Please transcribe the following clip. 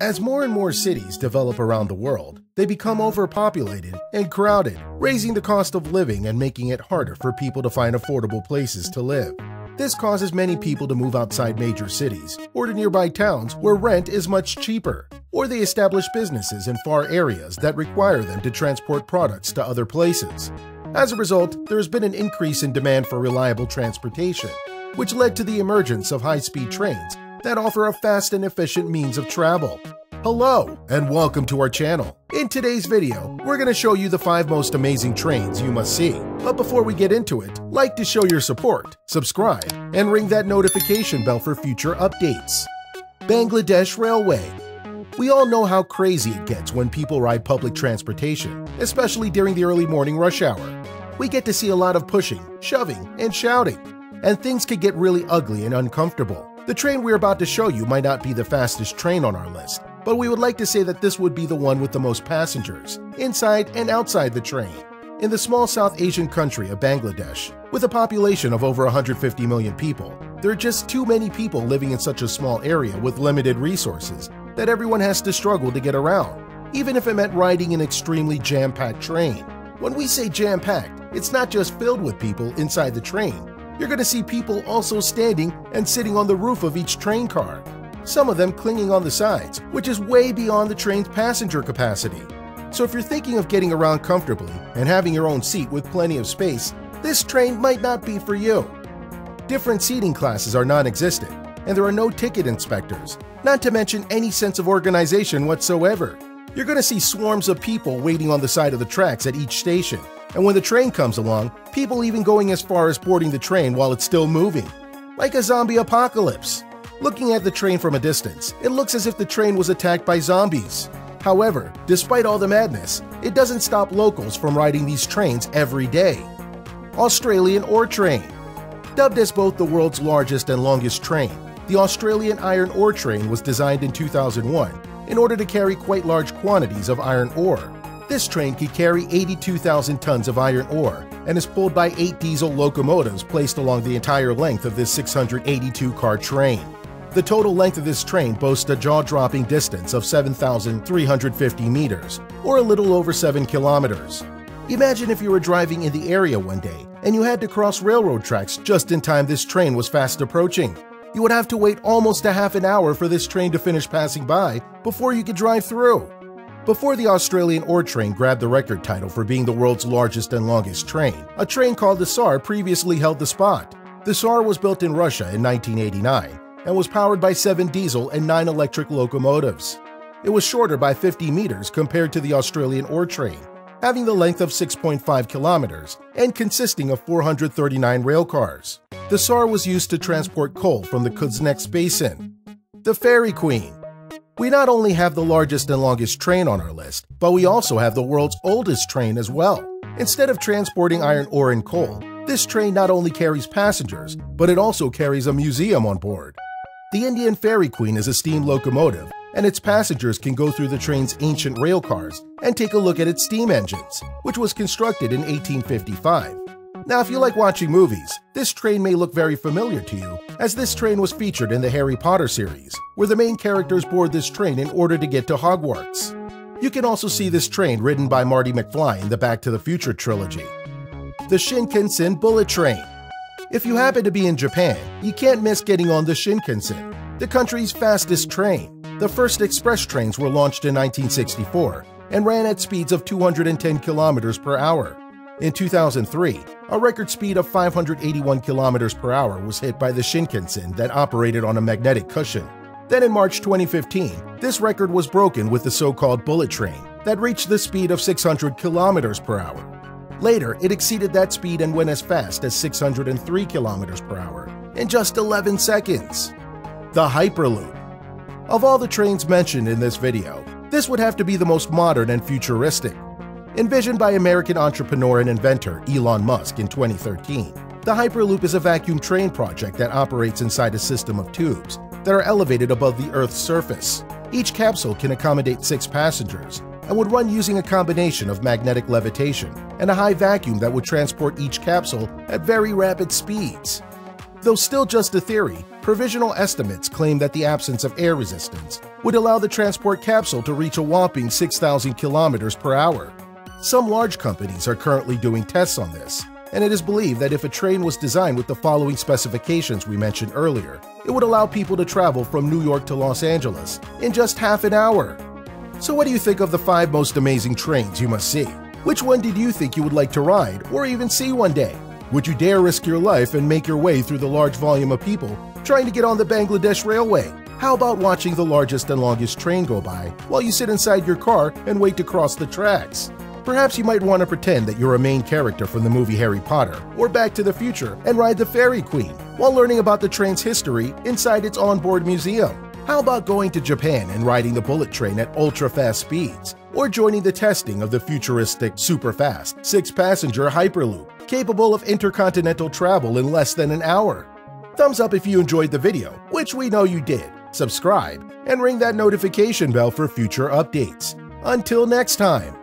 As more and more cities develop around the world, they become overpopulated and crowded, raising the cost of living and making it harder for people to find affordable places to live. This causes many people to move outside major cities or to nearby towns where rent is much cheaper, or they establish businesses in far areas that require them to transport products to other places. As a result, there has been an increase in demand for reliable transportation, which led to the emergence of high-speed trains that offer a fast and efficient means of travel. Hello, and welcome to our channel. In today's video, we're going to show you the 5 most amazing trains you must see. But before we get into it, like to show your support, subscribe, and ring that notification bell for future updates. Bangladesh Railway. We all know how crazy it gets when people ride public transportation, especially during the early morning rush hour. We get to see a lot of pushing, shoving, and shouting, and things can get really ugly and uncomfortable. The train we're about to show you might not be the fastest train on our list, but we would like to say that this would be the one with the most passengers, inside and outside the train. In the small South Asian country of Bangladesh, with a population of over 150 million people, there are just too many people living in such a small area with limited resources that everyone has to struggle to get around, even if it meant riding an extremely jam-packed train. When we say jam-packed, it's not just filled with people inside the train. You're going to see people also standing and sitting on the roof of each train car, some of them clinging on the sides, which is way beyond the train's passenger capacity. So if you're thinking of getting around comfortably and having your own seat with plenty of space, this train might not be for you. Different seating classes are non-existent, and there are no ticket inspectors, not to mention any sense of organization whatsoever. You're going to see swarms of people waiting on the side of the tracks at each station, and when the train comes along, people even going as far as boarding the train while it's still moving. Like a zombie apocalypse. Looking at the train from a distance, it looks as if the train was attacked by zombies. However, despite all the madness, it doesn't stop locals from riding these trains every day. Australian Ore Train. Dubbed as both the world's largest and longest train, the Australian Iron Ore Train was designed in 2001 in order to carry quite large quantities of iron ore. This train can carry 82,000 tons of iron ore and is pulled by 8 diesel locomotives placed along the entire length of this 682-car train. The total length of this train boasts a jaw-dropping distance of 7,350 meters, or a little over 7 kilometers. Imagine if you were driving in the area one day and you had to cross railroad tracks just in time this train was fast approaching. You would have to wait almost a half an hour for this train to finish passing by before you could drive through. Before the Australian Ore Train grabbed the record title for being the world's largest and longest train, a train called the Tsar previously held the spot. The Tsar was built in Russia in 1989 and was powered by 7 diesel and 9 electric locomotives. It was shorter by 50 meters compared to the Australian Ore Train, having the length of 6.5 kilometers and consisting of 439 rail cars. The Tsar was used to transport coal from the Kuznets Basin. The Fairy Queen. We not only have the largest and longest train on our list, but we also have the world's oldest train as well. Instead of transporting iron ore and coal, this train not only carries passengers, but it also carries a museum on board. The Indian Fairy Queen is a steam locomotive, and its passengers can go through the train's ancient rail cars and take a look at its steam engines, which was constructed in 1855. Now, if you like watching movies, this train may look very familiar to you, as this train was featured in the Harry Potter series, where the main characters board this train in order to get to Hogwarts. You can also see this train ridden by Marty McFly in the Back to the Future trilogy. The Shinkansen Bullet Train. If you happen to be in Japan, you can't miss getting on the Shinkansen, the country's fastest train. The first express trains were launched in 1964 and ran at speeds of 210 kilometers per hour. In 2003, a record speed of 581 kilometers per hour was hit by the Shinkansen that operated on a magnetic cushion. Then in March 2015, this record was broken with the so-called bullet train that reached the speed of 600 kilometers per hour. Later, it exceeded that speed and went as fast as 603 kilometers per hour in just 11 seconds. The Hyperloop. Of all the trains mentioned in this video, this would have to be the most modern and futuristic. Envisioned by American entrepreneur and inventor Elon Musk in 2013, the Hyperloop is a vacuum train project that operates inside a system of tubes that are elevated above the Earth's surface. Each capsule can accommodate 6 passengers and would run using a combination of magnetic levitation and a high vacuum that would transport each capsule at very rapid speeds. Though still just a theory, provisional estimates claim that the absence of air resistance would allow the transport capsule to reach a whopping 6,000 kilometers per hour. Some large companies are currently doing tests on this, and it is believed that if a train was designed with the following specifications we mentioned earlier, it would allow people to travel from New York to Los Angeles in just half an hour. So what do you think of the 5 most amazing trains you must see? Which one did you think you would like to ride or even see one day? Would you dare risk your life and make your way through the large volume of people trying to get on the Bangladesh Railway? How about watching the largest and longest train go by while you sit inside your car and wait to cross the tracks? Perhaps you might want to pretend that you're a main character from the movie Harry Potter or Back to the Future and ride the Fairy Queen while learning about the train's history inside its onboard museum. How about going to Japan and riding the bullet train at ultra-fast speeds? Or joining the testing of the futuristic, super-fast, 6-passenger Hyperloop, capable of intercontinental travel in less than an hour? Thumbs up if you enjoyed the video, which we know you did. Subscribe, and ring that notification bell for future updates. Until next time.